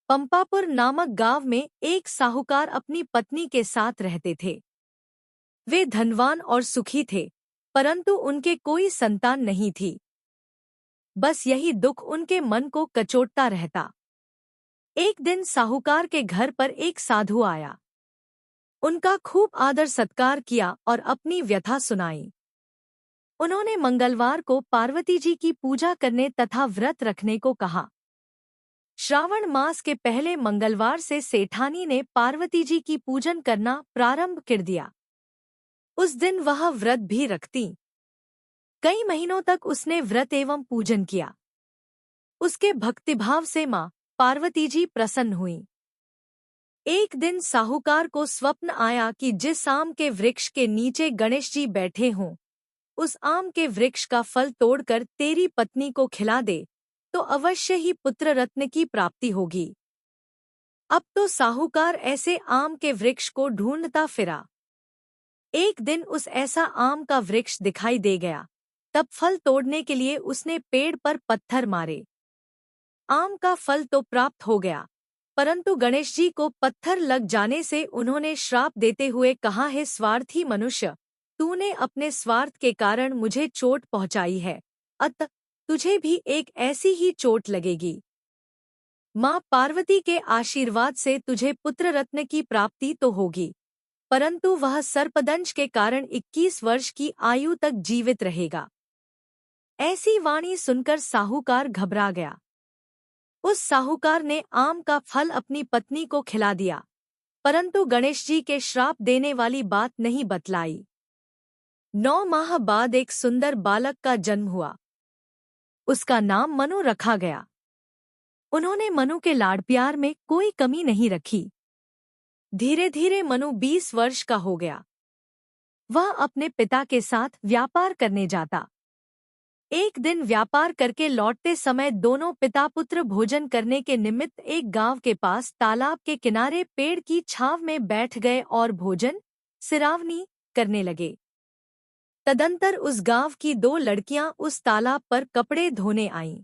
पंपापुर नामक गांव में एक साहूकार अपनी पत्नी के साथ रहते थे। वे धनवान और सुखी थे, परंतु उनके कोई संतान नहीं थी। बस यही दुख उनके मन को कचोटता रहता। एक दिन साहूकार के घर पर एक साधु आया। उनका खूब आदर सत्कार किया और अपनी व्यथा सुनाई। उन्होंने मंगलवार को पार्वती जी की पूजा करने तथा व्रत रखने को कहा। श्रावण मास के पहले मंगलवार से सेठानी ने पार्वती जी की पूजन करना प्रारंभ कर दिया। उस दिन वह व्रत भी रखती। कई महीनों तक उसने व्रत एवं पूजन किया। उसके भक्तिभाव से मां पार्वती जी प्रसन्न हुई। एक दिन साहूकार को स्वप्न आया कि जिस आम के वृक्ष के नीचे गणेश जी बैठे हों, उस आम के वृक्ष का फल तोड़कर तेरी पत्नी को खिला दे तो अवश्य ही पुत्र रत्न की प्राप्ति होगी। अब तो साहूकार ऐसे आम के वृक्ष को ढूंढता फिरा। एक दिन उस ऐसा आम का वृक्ष दिखाई दे गया। तब फल तोड़ने के लिए उसने पेड़ पर पत्थर मारे। आम का फल तो प्राप्त हो गया, परंतु गणेश जी को पत्थर लग जाने से उन्होंने श्राप देते हुए कहा, है स्वार्थी मनुष्य, तूने अपने स्वार्थ के कारण मुझे चोट पहुंचाई है, अतः तुझे भी एक ऐसी ही चोट लगेगी। मां पार्वती के आशीर्वाद से तुझे पुत्र रत्न की प्राप्ति तो होगी, परंतु वह सर्पदंश के कारण 21 वर्ष की आयु तक जीवित रहेगा। ऐसी वाणी सुनकर साहूकार घबरा गया। उस साहूकार ने आम का फल अपनी पत्नी को खिला दिया, परंतु गणेश जी के श्राप देने वाली बात नहीं बतलाई। 9 माह बाद एक सुंदर बालक का जन्म हुआ। उसका नाम मनु रखा गया। उन्होंने मनु के लाड़ प्यार में कोई कमी नहीं रखी। धीरे धीरे मनु 20 वर्ष का हो गया। वह अपने पिता के साथ व्यापार करने जाता। एक दिन व्यापार करके लौटते समय दोनों पिता पुत्र भोजन करने के निमित्त एक गांव के पास तालाब के किनारे पेड़ की छांव में बैठ गए और भोजन सिरावनी करने लगे। तदंतर उस गांव की 2 लड़कियां उस तालाब पर कपड़े धोने आईं।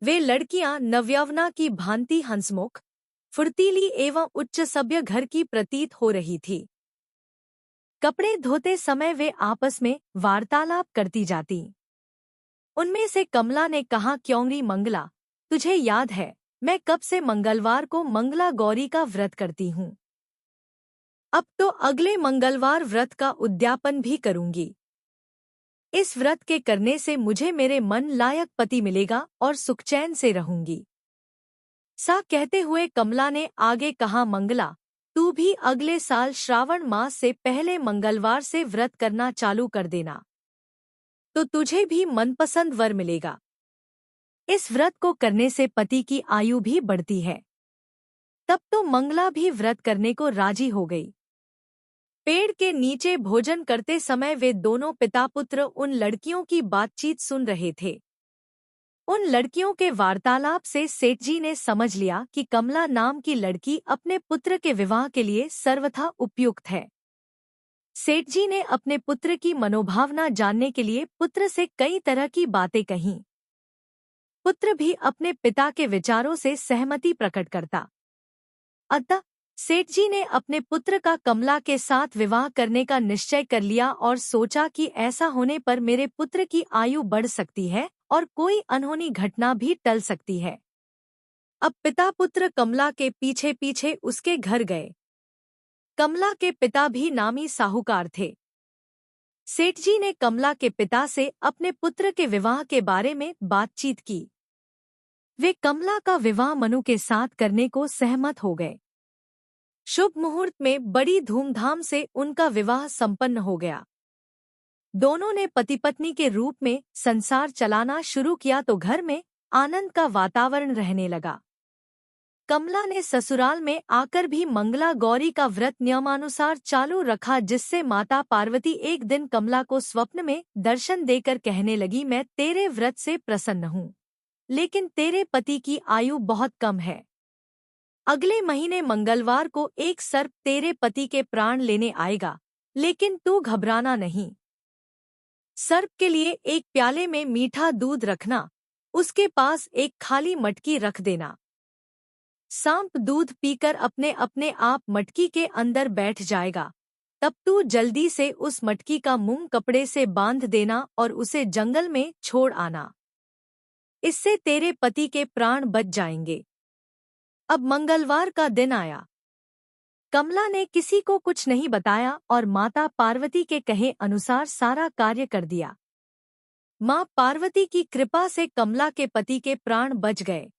वे लड़कियां नवयौवना की भांति हंसमुख, फुर्तीली एवं उच्च सभ्य घर की प्रतीत हो रही थी। कपड़े धोते समय वे आपस में वार्तालाप करती जातीं। उनमें से कमला ने कहा, क्योंरी मंगला, तुझे याद है मैं कब से मंगलवार को मंगला गौरी का व्रत करती हूँ। अब तो अगले मंगलवार व्रत का उद्यापन भी करूंगी। इस व्रत के करने से मुझे मेरे मन लायक पति मिलेगा और सुखचैन से रहूंगी। सा कहते हुए कमला ने आगे कहा, मंगला, तू भी अगले साल श्रावण मास से पहले मंगलवार से व्रत करना चालू कर देना, तो तुझे भी मनपसंद वर मिलेगा। इस व्रत को करने से पति की आयु भी बढ़ती है। तब तो मंगला भी व्रत करने को राजी हो गई। पेड़ के नीचे भोजन करते समय वे दोनों पिता पुत्र उन लड़कियों की बातचीत सुन रहे थे। उन लड़कियों के वार्तालाप से सेठ जी ने समझ लिया कि कमला नाम की लड़की अपने पुत्र के विवाह के लिए सर्वथा उपयुक्त है। सेठ जी ने अपने पुत्र की मनोभावना जानने के लिए पुत्र से कई तरह की बातें कहीं। पुत्र भी अपने पिता के विचारों से सहमति प्रकट करता। अतः सेठ जी ने अपने पुत्र का कमला के साथ विवाह करने का निश्चय कर लिया और सोचा कि ऐसा होने पर मेरे पुत्र की आयु बढ़ सकती है और कोई अनहोनी घटना भी टल सकती है। अब पिता पुत्र कमला के पीछे पीछे उसके घर गए। कमला के पिता भी नामी साहूकार थे। सेठ जी ने कमला के पिता से अपने पुत्र के विवाह के बारे में बातचीत की। वे कमला का विवाह मनु के साथ करने को सहमत हो गए। शुभ मुहूर्त में बड़ी धूमधाम से उनका विवाह संपन्न हो गया। दोनों ने पति पत्नी के रूप में संसार चलाना शुरू किया तो घर में आनंद का वातावरण रहने लगा। कमला ने ससुराल में आकर भी मंगला गौरी का व्रत नियमानुसार चालू रखा, जिससे माता पार्वती एक दिन कमला को स्वप्न में दर्शन देकर कहने लगी, मैं तेरे व्रत से प्रसन्न हूँ, लेकिन तेरे पति की आयु बहुत कम है। अगले महीने मंगलवार को एक सर्प तेरे पति के प्राण लेने आएगा, लेकिन तू घबराना नहीं। सर्प के लिए एक प्याले में मीठा दूध रखना, उसके पास एक खाली मटकी रख देना। सांप दूध पीकर अपने अपने आप मटकी के अंदर बैठ जाएगा, तब तू जल्दी से उस मटकी का मुंह कपड़े से बांध देना और उसे जंगल में छोड़ आना। इससे तेरे पति के प्राण बच जाएंगे। अब मंगलवार का दिन आया। कमला ने किसी को कुछ नहीं बताया और माता पार्वती के कहे अनुसार सारा कार्य कर दिया। मां पार्वती की कृपा से कमला के पति के प्राण बच गए।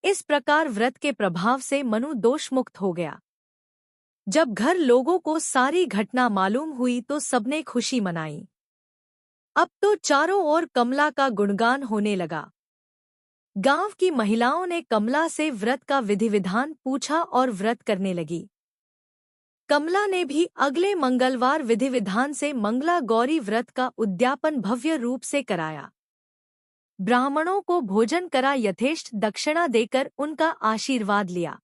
इस प्रकार व्रत के प्रभाव से मनु दोष मुक्त हो गया। जब घर लोगों को सारी घटना मालूम हुई तो सबने खुशी मनाई। अब तो चारों ओर कमला का गुणगान होने लगा। गांव की महिलाओं ने कमला से व्रत का विधि विधान पूछा और व्रत करने लगी। कमला ने भी अगले मंगलवार विधि विधान से मंगला गौरी व्रत का उद्यापन भव्य रूप से कराया। ब्राह्मणों को भोजन करा, यथेष्ट दक्षिणा देकर उनका आशीर्वाद लिया।